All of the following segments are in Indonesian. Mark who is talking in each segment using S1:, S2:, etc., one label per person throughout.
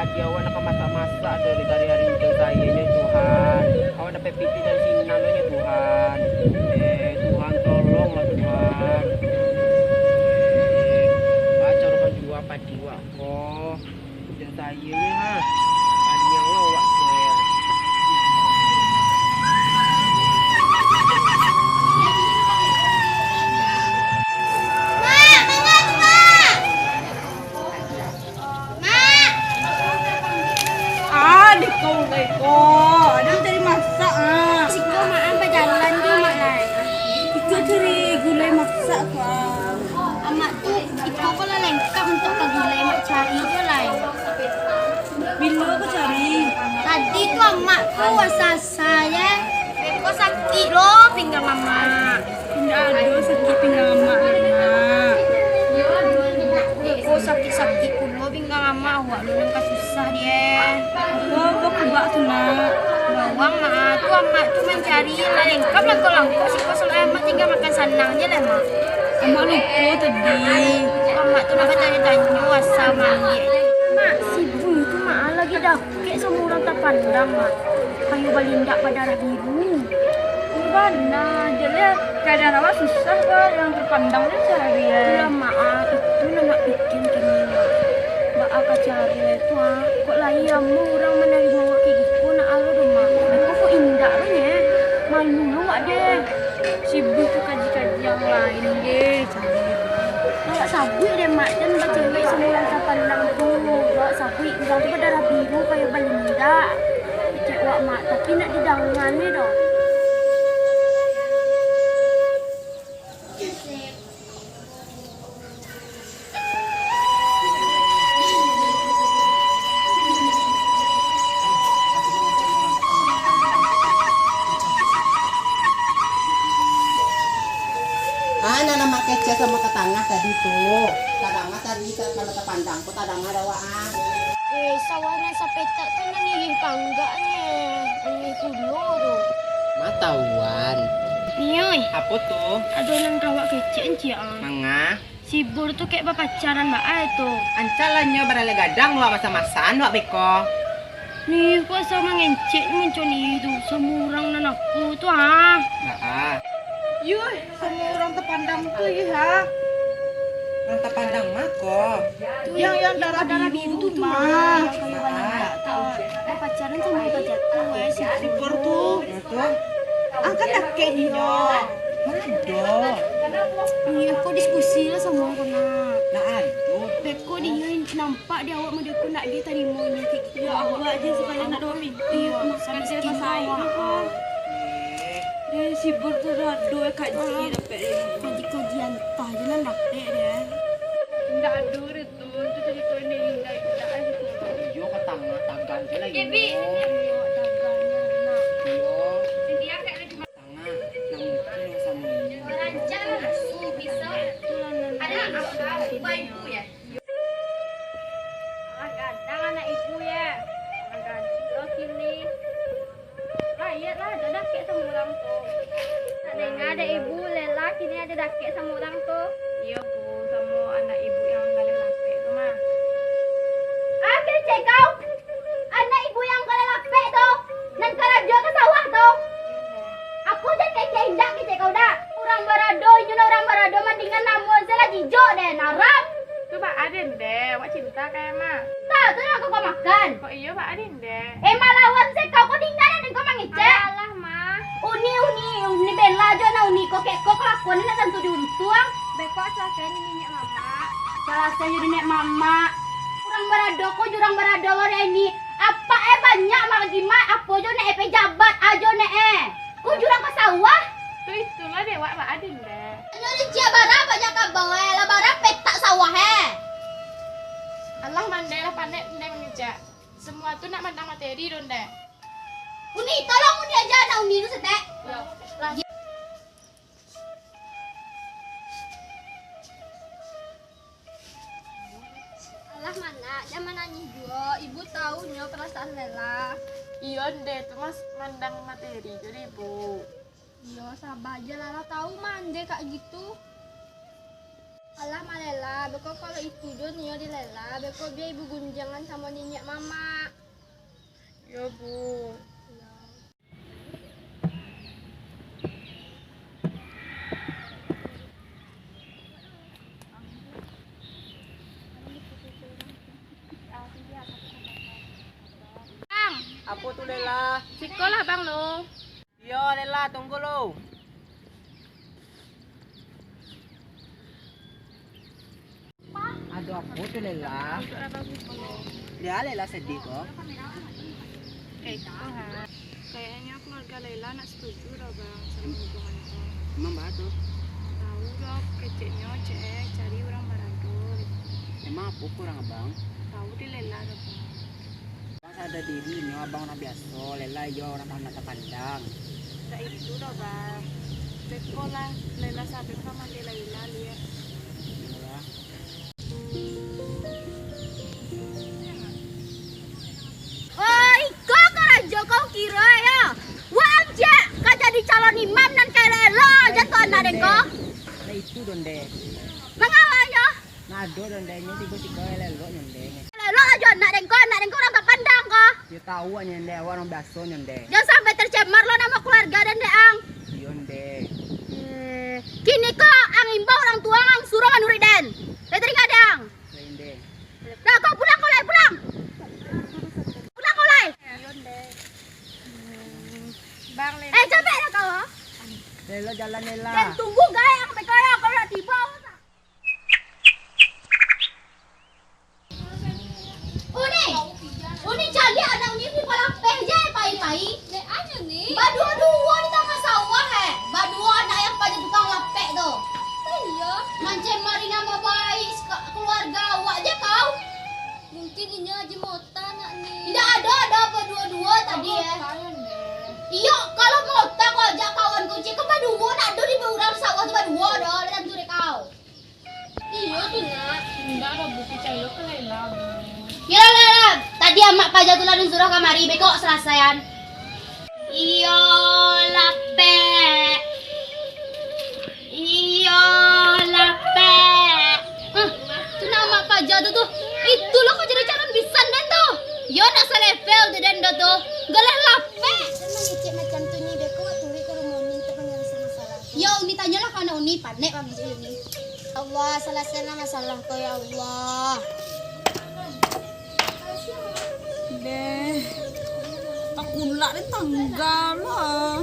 S1: padi awak nak masak-masak dari hari-hari itu saya ya Tuhan. Awak dapat piti dari sini nalonya Tuhan. Tuhan tolonglah Tuhan. Baca orang jua padi awak kok. Dan saya ni ha. Padi yang awak saya.
S2: Ada cari masak ah. Siko mak apa jalan tu mak lai. Iko cari gulai masak kau. Amak tu iko kalau lengkap untuk ke gulai mak cari tu lai. Bila kau cari? Tadi tu amak tu wasa saya. Beko sakit loh pinggang mama. Tidak ada sakit pinggang mama. Beko sakit-sakit kulo pinggang mama awak lu nangka susah dia. Kau kubak tu nak. Bawang mak tu amak tu mencari lah lengkap lah kau langkau si kau selalu amak tinggal makan sanang je lah mak. Amak lupa tadi. Amak tu nak tanya-tanya wasa mandi. Mak si Bu tu mak lagi dakik sama orang tak pandang mak. Kayu balindak pada darah biru. Mana dia lah keadaan awak susah kan yang terpandang dia cari ya. Itulah mak itu nak bikin kini mak. Mak akan cari itu kok lain kamu orang menerima awak kayak gitu nak alo rumah. Aku kok indah tu ya. Malu lu mak deh. Sibuk tu kaji-kaji yang lain deh cari. Awak sabui deh mak dan baca cewek semua yang terpandang tu. Awak sabui orang tu berdarah biru kayak balindak. Cek awak mak tapi nak didangan ni dah.
S3: Nama kece sama ketangah tadi tuh. Tadangah tadi kalau terpandang kok tadangah ada waan.
S2: Sawana sampai tak tu nih tangganya. Ini kulo tu.
S1: Matawan.
S2: Nioi.
S1: Apa tuh?
S2: Adonan rawak kecil encik
S1: Manga.
S2: Si Bur tu kayak pacaran mbak ai tu.
S1: Ancalannya barale gadang lo masa-masaan lo beko.
S2: Nih kok sama ngencik muncul ni tu. Semua orang nan aku tu ah.
S1: Nah,
S3: Yuh, semua orang terpandang tuh ya.
S1: orang tak pandang mako.
S3: Yang darah biru tuh mah.
S2: Pacaran sama kita jatuh si
S3: Sibur tuh.
S1: Itu
S3: Angkat kakek dia.
S1: mado.
S2: Nih kok diskusi lah sama orang nak.
S1: Nah, aduh.
S2: Beko dia nampak dia awak mendekut nak dia terima ni kayak gitu. Ya awak aja sekali nak 2 minggu. Sampai dia pasai. Si Bur tu dah 2 kaji dapat kaji entah je lah dapat dia.
S3: Nggak ada itu cerita ini nggak
S1: Yo ketangah tagan je lagi.
S2: Kebi. Dagangnya nak.
S1: Yo
S2: Dia kayak lagi
S1: tangah 6 kilo sama ini.
S2: lancar su bisa. Ada apa? Ibu ya. Kadang anak ibu ya. Kadang lo sini. Rakyat lah ada dakek sama orang tu. Ada ibu lela kini ada dakek sama orang tu. Iya bu, sama anak ibu yang galak lapek tu mah. Kecek kau. Anak ibu yang galak lapek tu. Nan karajo ke sawah tu. Aku jangan kecek indak kecek kau dah. Orang barado, juna orang barado mendingan namun salah jijo deh naram.
S3: tuh Pak Aden deh, wak cinta kayak mah.
S2: Tahu tu nak kau makan.
S3: Kok iya Pak Aden deh.
S2: Malawan se kau tinggal dan kau mangicek. Alah mah. Uni bela aja na uni kok kelakuan nak tentu diuntung. Beko celaka ni nenek mama. Celaka jadi nenek mama. Kurang berado ko jurang berado hari ini. Apa banyak mak lagi mak apa jo nek pejabat ajo nek Ku jurang ke sawah.
S3: Tuh itulah deh wak Pak Aden deh.
S2: Nyori cia bara banyak kabang lah bara petak sawah
S3: Allah mandai lah pandai mengejak. Semua tuh nak mandang materi don deh.
S2: Uni tolong uni aja na uni tu setek. Alah mana, jangan nanya juga. Ibu tahunya perasaan Lela.
S3: Iya deh, tuh mas mandang materi jadi ibu.
S2: Iya, sabar aja Lela tahu mande kak gitu. Alah malela, beko kalau itu nio di lela, beko biar ibu gunjangan sama ninyak mama.
S4: Ya bu.
S2: Bang,
S1: Apa tuh Lela?
S2: sekolah bang lo.
S1: Yo Lela, tunggu lo. Aduh apa tuh Lela? Dia Lela sedih kok.
S4: Kayaknya keluarga Laila nak setuju dah bang sama hubungan itu.
S1: Emang batu.
S4: Tahu dong keceknya cek cari orang Baradul.
S1: Emang apa kurang abang?
S4: Tahu di Laila dah bang.
S1: Bang ada diri ini abang orang biasa. Lela yo orang mata pandang.
S4: Tak itu dah bang. Sekolah Laila sampai sama di Laila lihat.
S1: Ya.
S2: Oh, iko kerajo kau kira ya. Wah, Cek, kau jadi calon imam dan kayak lo aja tuh anak dengko.
S1: Nah itu donde.
S2: Mengapa ya?
S1: Nado donde nya tiba-tiba lelo nyonde.
S2: Lo aja anak dengko orang tak pandang kok.
S1: Yo tahu nyonde orang biasa nyonde.
S2: Jangan sampai tercemar lo nama keluarga dan deang.
S1: Yonde.
S2: Kini kok ang imbau orang tua ang suruh manuri den. Letri kadang.
S1: Lende.
S2: Nah, kau pulang kau lai pulang. Pulang kau lai.
S4: Bang Laila.
S2: Capek dah kau. Ha?
S1: Lela jalan Lela.
S2: Dan tunggu gaya ang pekaya kau dah tiba. Uni jadi anak uni di palang peja pai-pai. Nek aja nih. Badua-dua di tengah sawah Badua anak yang pada tukang lapek tu. Iya. Mancing mari nama baik keluarga awak je kau. Mungkin ini aja mota nak ni. Tidak ada berdua-dua tadi Iya, kalau mota kau ajak kawan kunci ke badua nak ada di berang sawah tu badua dah dalam suri kau. Iya tu nak.
S4: Tidak ada bukti cahaya ke Laila.
S2: Ya lah, tadi amak pajak tu lalu suruh kamari bekok selesaian. Iyo lape. Iyo lape. Tu nama pajak tu tu. Itu lo kau jadi calon bisan dan tu. Yo nak selevel tu dan tu. Galah lape. Mengicip macam tu ni bekok turi ke rumah ni untuk menyelesaikan masalah. Yo uni tanyalah kana uni panek bang ini. Allah selesaikan masalah kau ya Allah.
S4: Deh. Tak kulak di tangga lah.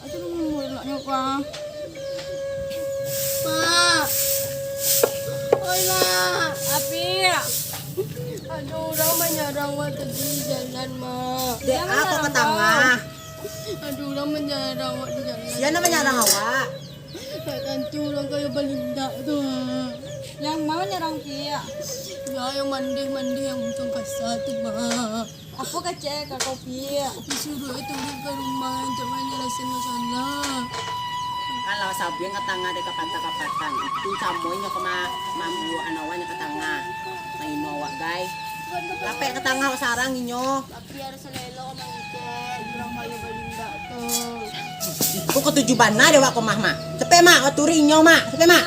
S4: Aja lu mulaknya kah?
S2: Mak. Oi, Mak.
S4: Api. Aduh, orang menyerang waktu di jalan, Mak.
S3: Dek aku ke tengah.
S4: Aduh, orang menyerang waktu di jalan.
S3: Siapa menyerang awak?
S4: Kayak kancu orang kayak Belinda tu. Yang mau nyerang Pia? Ya, yang mandi yang untung kasar tu, Mak. Apa kacek kakak Pia? Disuruh itu ke rumah untuk menyelesaikan masalah.
S3: Kalau sabi yang ke tengah dek kapatan itu samoynya ke mambu anawannya ke tengah. Main awak guys. Lapek ke tengah sarang inyo.
S4: Tapi harus selelo mangke, orang kayak Belinda tu.
S3: Kok ketujuan na dewa ke mah. Cepe mak, aturi inyo mak. Cepe mak.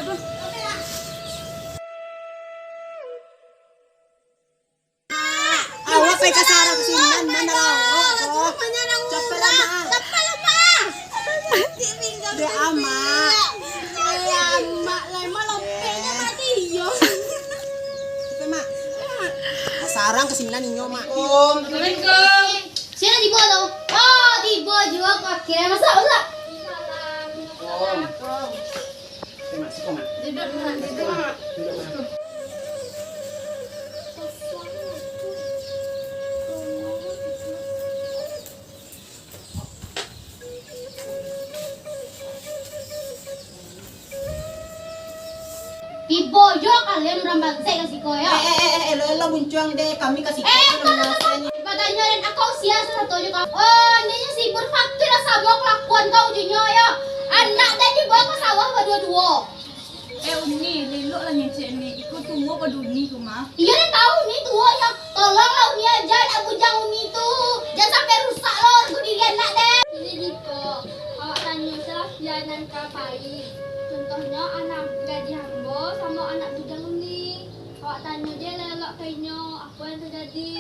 S3: Awak pe ke sarang sinan mana lawa toh. Cepe lah mak. Dek amak.
S2: Mak lai malam penya mati yo.
S3: Cepe mak. Sarang kesinan inyo mak.
S2: Assalamualaikum. Sini tiba tu. Oh, tiba juga kau akhirnya masak.
S3: Cepe mak, siko mak.
S2: Duduk mak, duduk mak.
S3: Duduk mak.
S2: Dibojo kalian orang bangsa kasih kau ya.
S3: Elo muncung deh kami kasih
S2: Katanya dan aku sia satu juga. Oh, ini sibuk fakir sama kelakuan kau juga ya. Anak tadi bawa ke sawah berdua-dua.
S4: Uni, lelok lah nyecek ni. Ikut tunggu pada Uni tu, Mak.
S2: Iya nih tahu nih tua ya. Tolonglah Uni aja nak bujang Uni tu. Jangan sampai rusak loh diri anak deh. Ini Diko, awak tanya salah sianan kapai. Contohnya anak gaji hamba anak tu jangan ni. Awak tanya je lelak kainyo apa yang terjadi.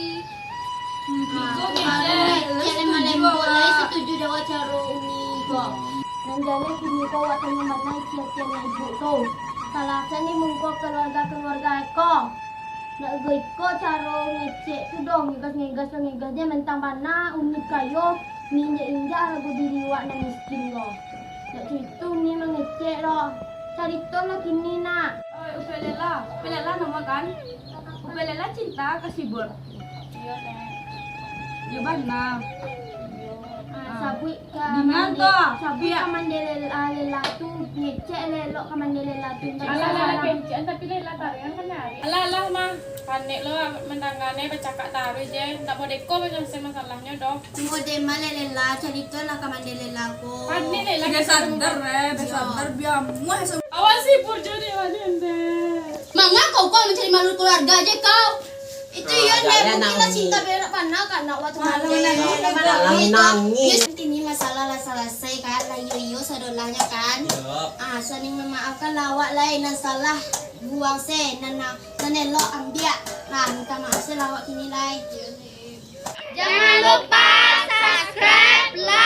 S2: Jangan malam boleh setuju dengan cara umi kok. Dan jangan kini kau awak tanya mana siapa yang ibu kau. Salahnya ni mengkau keluarga kau. Nak gay ko cara ngecek tu dong ngegas dia mentang mana umi kayo ninja lagu diri wak na miskin lo. Nak cerita ni mengecek lo. Cari tol lah kini nak.
S4: Upelela nama kan? Upelela cinta kasih bor.
S2: Iya nek.
S4: Ya bana.
S2: Sabui
S4: Dengan toh.
S2: sabui kamandelela tu ngecek lelok kamandelela tu.
S4: Alah kencian tapi lela tarian kan hari.
S5: Alah mah panik lo mentanggane bercakap taruh je tak mau deko menyelesaikan masalahnya dong.
S2: Mode malela cari tol lah kamandelela ko.
S5: Panik nih lagi
S4: Udah sadar biar muah
S5: awas sih purjo nih wadende.
S2: Mama kau mencari malu keluarga aja kau. Itu ya
S3: jangan
S2: nek kita
S3: nangis.
S2: cinta berak mana kan nak waktu
S3: Jangan nangis.
S2: Ini masalah lah selesai kan lah yo sadolahnya kan. Saling memaafkan lawak lain dan salah buang se nana elok ambil. Minta maaf se lawak kini lai. Jangan lupa subscribe, like